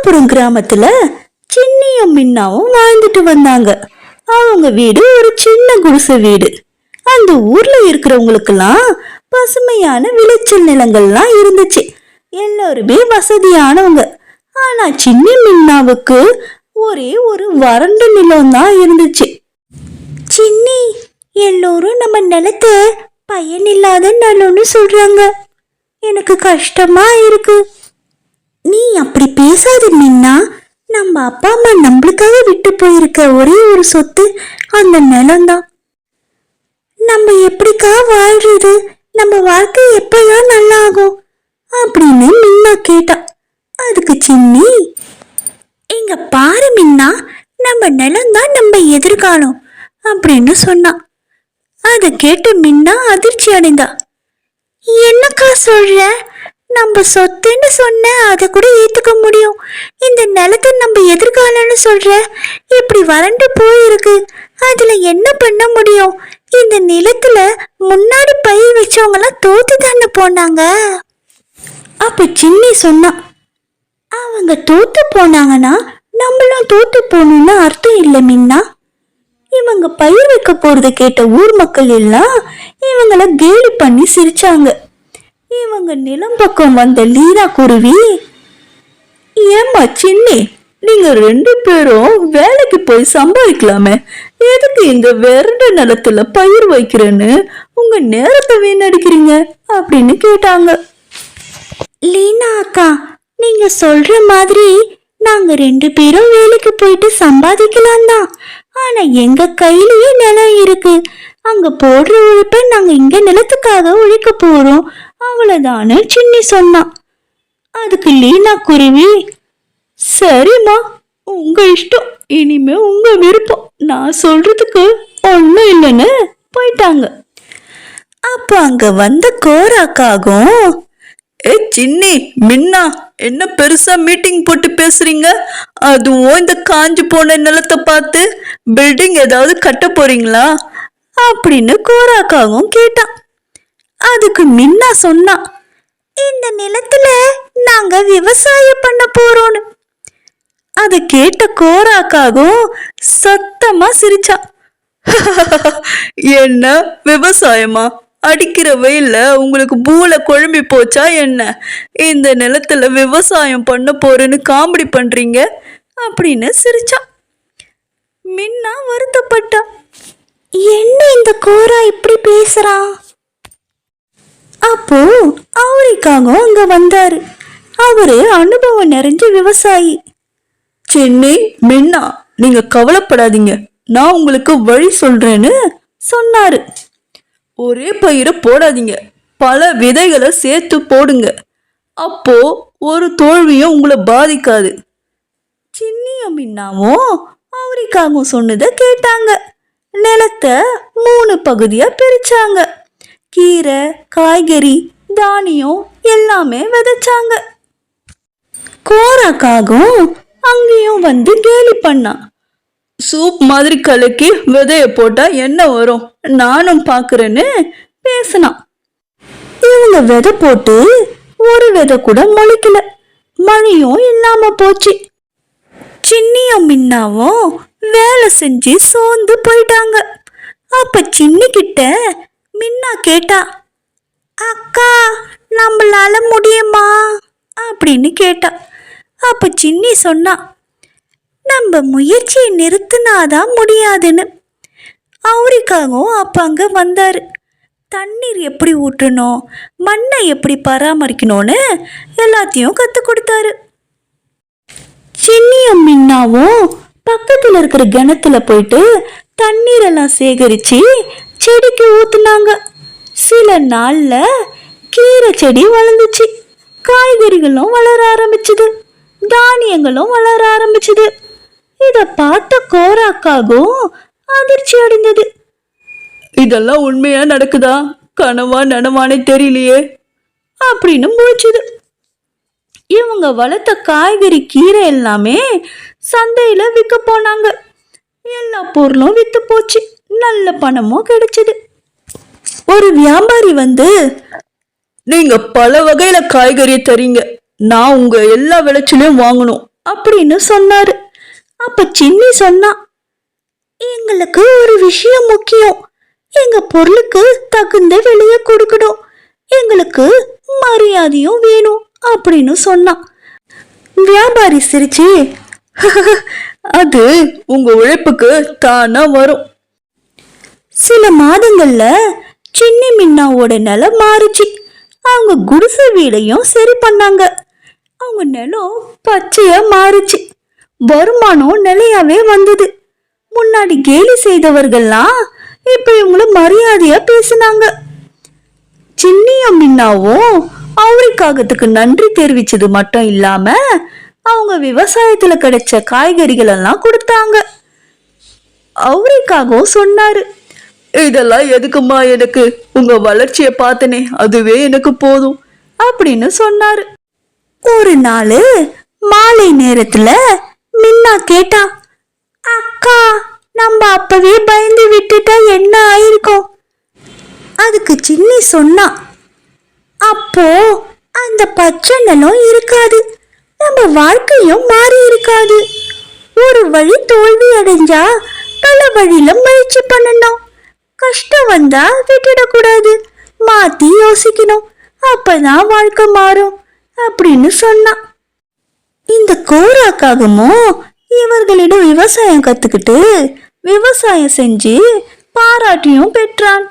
தோட்டப்புறம் கிராமத்துல சின்னியும் மின்னாவும் வாழ்ந்துட்டு வந்தாங்க. அவங்க வீடு ஒரு சின்ன குடிசை வீடு. அந்த ஊர்ல இருக்கிறவங்களுக்கெல்லாம் பசுமையான விளைச்சல் நிலங்கள்லாம் இருந்துச்சு. எல்லாருமே வசதியானவங்க. ஆனா சின்ன மின்னாவுக்கு ஒரே ஒரு வறண்ட நிலம் தான் இருந்துச்சு. சின்னி, எல்லோரும் நம்ம நிலத்தை பயனில்லாத நிலம்னு சொல்றாங்க. எனக்கு கஷ்டமா இருக்கு. நீ அப்படி பேசாத மின்னா. நம்ம அப்பா அம்மா நம்மளுக்காக விட்டு போயிருக்க ஒரே ஒரு சொத்து அந்த நிலம்தான். நம்ம எப்படிக்கா வாழ்றது? நம்ம வாழ்க்கை எப்பதான் நல்லா ஆகும் அப்படின்னு மின்னா கேட்டா. அதுக்கு சின்னி, இங்க பாரு மின்னா, நம்ம நிலம்தான் நம்ம எதிர்காலம் அப்படின்னு சொன்னான். அதை கேட்டு மின்னா அதிர்ச்சி அடைந்தா. என்னக்கா சொல்ற? நம்ம சொத்துன்னு சொன்ன அதை கூட ஏத்துக்க முடியும். இந்த நிலத்தை நம்ம எதிர்காலம்னு சொல்ற? இப்படி வறண்டு போயிருக்கு, அதுல என்ன பண்ண முடியும்? இந்த நிலத்துல முன்னாடி பயிர் வச்சவங்க எல்லாம் தோத்து தானே போனாங்க. அப்ப சின்னி சொன்னா, அவங்க தோத்து போனாங்கன்னா நம்மளும் தோத்து போகணும்னு அர்த்தம் இல்லை மின்னா. இவங்க பயிர் வைக்க போறத கேட்ட ஊர் மக்கள் எல்லாம் இவங்கள கேலி பண்ணி சிரிச்சாங்க. இவங்க நிலம் பக்கம் வந்த லீனா குருவி, ஏம்மா சின்னி, நீங்க 2 பேரும் வேலைக்கு போய் சம்பாதிக்கலாமே, எதுக்கு இந்த வறண்ட நிலத்துல பயிர் வைக்கிறேன்னு உங்க நேரத்தை வீணடிக்கிறீங்க அப்படின்னு கேட்டாங்க. லீனா அக்கா, நீங்க சொல்ற மாதிரி நாங்க 2 பேரும் வேலைக்கு போயிட்டு சம்பாதிக்கலாம் தான். ஆனா எங்க கையிலயே நிலம் இருக்கு. அங்க போடுற உழைப்ப நாங்க இங்க நிலத்துக்காக உழைக்க போறோம், அவ்வளவுதான்னு சின்னி சொன்னான். அதுக்கு லீனா குருவி, சரிம்மா, உங்க இஷ்டம், இனிமே உங்க விருப்பம், நான் சொல்றதுக்கு ஒன்னும் இல்லைன்னு போயிட்டாங்க. அப்ப அங்க வந்த கோராக்காகும், சின்னி, மின்னா, என்ன பெருசா மீட்டிங் போட்டு பேசுறீங்க? அதுவும் இந்த காஞ்சு போன நிலத்தை பார்த்து பில்டிங் ஏதாவது கட்ட போறீங்களா அப்படின்னு கோராக்காவும் கேட்டான். அதுக்கு மின்னா சொன்னா, இந்த நிலத்துல நாங்க விவசாயம் பண்ண போறோம்னு. அதை கேட்ட கோராக்காவும் சத்தமா சிரிச்சான். என்ன விவசாயமா? அடிக்கிற வெயில்ல உங்களுக்கு பூல குழம்பி போச்சா என்ன? இந்த நிலத்துல விவசாயம் பண்ண போறேன்னு காமெடி பண்றீங்க அப்படின்னு சிரிச்சான். மின்னா வருத்தப்பட்டா. என்ன இந்த கோரா இப்படி பேசுறான்? அப்போ அவருக்காக அங்க வந்தாரு. அவரு அனுபவம் நிறைஞ்ச விவசாயி. சின்னி, மின்னா, நீங்க கவலைப்படாதீங்க, நான் உங்களுக்கு வழி சொல்றேன்னு சொன்னாரு. ஒரே பயிரை போடாதீங்க, பல விதைகளை சேர்த்து போடுங்க. அப்போ ஒரு தோல்வியும் உங்களை பாதிக்காது. சின்னியும் மின்னாவும் அவருக்காகவும் சொன்னதை கேட்டாங்க. நிலத்தை 3 பகுதியா பிரிச்சாங்க. கீரை, காய்கறி, தானியம் எல்லாமே விதைச்சாங்க. கோராக்காகவும் அங்கேயும் வந்து கேலி பண்ணான். சூப் மாதிரி கலக்கி விதைய போட்டா என்ன வரும், நானும் பாக்குறேன்னு பேசினான். இவங்க விதை போட்டு ஒரு விதை கூட முளைக்கல, மழையும் இல்லாம போச்சு. சின்னியும் மின்னாவும் வேலை செஞ்சு சோர்ந்து போயிட்டாங்க. அப்ப சின்னி கிட்ட மின்னா கேட்டா, அக்கா, நம்மளால முடியுமா அப்படின்னு கேட்டா. அப்ப சின்னி சொன்னா, நம்ம முயற்சியை நிறுத்தினாதான் முடியாதுன்னு. அவருக்காகவும் அப்ப அங்க வந்தாரு. தண்ணீர் எப்படி ஊற்றணும், மண்ணை எப்படி பராமரிக்கணும்னு எல்லாத்தையும் கத்து கொடுத்தாரு. சின்னியும் மின்னாவும் பக்கத்துல இருக்கிற கிணத்துல போயிட்டு தண்ணீரெல்லாம் சேகரிச்சு செடிக்கு ஊத்துனாங்க. சில நாள்ல கீரை செடி வளர்ந்துச்சு, காய்கறிகளும் வளர ஆரம்பிச்சுது, தானியங்களும் வளர ஆரம்பிச்சுது. இத பார்த்த கோராக்காகவும் அதிர்ச்சி அடைந்தது. இதெல்லாம் உண்மையா நடக்குதா, கனவா நனவானே தெரியலையே அப்படின்னு முடிச்சுது. இவங்க வளர்த்த காய்கறி, கீரை எல்லாமே சந்தையில விற்க போனாங்க. எல்லா பொருளும் வித்து போச்சு, நல்ல பணமும் கிடைச்சது. ஒரு வியாபாரி வந்து, நீங்க பல வகையில காய்கறி தரீங்க, நான் உங்க எல்லா விளைச்சலையும் வாங்கணும், அப்படின்னு சொன்னாரு. அப்ப சின்னி சொன்னா, எங்களுக்கு ஒரு விஷயம் முக்கியம். எங்க பொருளுக்கு தகுந்த விலைய கொடுக்கணும். எங்களுக்கு மரியாதையும் வேணும் அப்படின்னு சொன்னான். வியாபாரி சிரிச்சு, அது உங்க உழைப்புக்கு தானா வரும். சில மாதங்கள்ல சின்னி மின்னாவோட நிலம் மாறுச்சு. அவங்க குடிசை வீடையும் சரி பண்ணாங்க. அவங்க நிலம் பச்சையா மாறுச்சு. வருமானம் நிலையாவே வந்தது. முன்னாடி கேலி செய்தவர்கள்லாம் இப்ப இவங்கள மரியாதையா பேசினாங்க. சின்னியும் மின்னாவும் அவரைக்காகத்துக்கு நன்றி தெரிவிச்சது மட்டும் இல்லாம அவங்க விவசாயத்துல கிடைச்ச காய்கறிகள் எல்லாம் கொடுத்தாங்க. அவரைக்காகவும் சொன்னாரு, இதெல்லாம் எதுக்குமா, எனக்கு உங்க வளர்ச்சியை பார்த்தனே அதுவே எனக்கு போதும் அப்படின்னு சொன்னாரு. ஒரு நாள் மாலை நேரத்துல மின்னா கேட்டா, அக்கா நம்ம அப்பவே பயந்து விட்டுட்டா என்ன ஆயிருக்கும்? அதுக்கு சின்னி சொன்னா, அப்போ அந்த பச்சை நிலம் இருக்காது, நம்ம வாழ்க்கையும் மாறி இருக்காது. ஒரு வழி தோல்வி அடைஞ்சா பல வழியில முயற்சி பண்ணணும். கஷ்டம் வந்தா விட்டுடக்கூடாது, மாத்தி யோசிக்கணும். அப்பதான் வாழ்க்கை மாறும் அப்படின்னு சொன்னான். இந்த கோராக்காகமும் இவர்களிடம் விவசாயம் கத்துக்கிட்டு விவசாயம் செஞ்சு பாராட்டியும் பெற்றான்.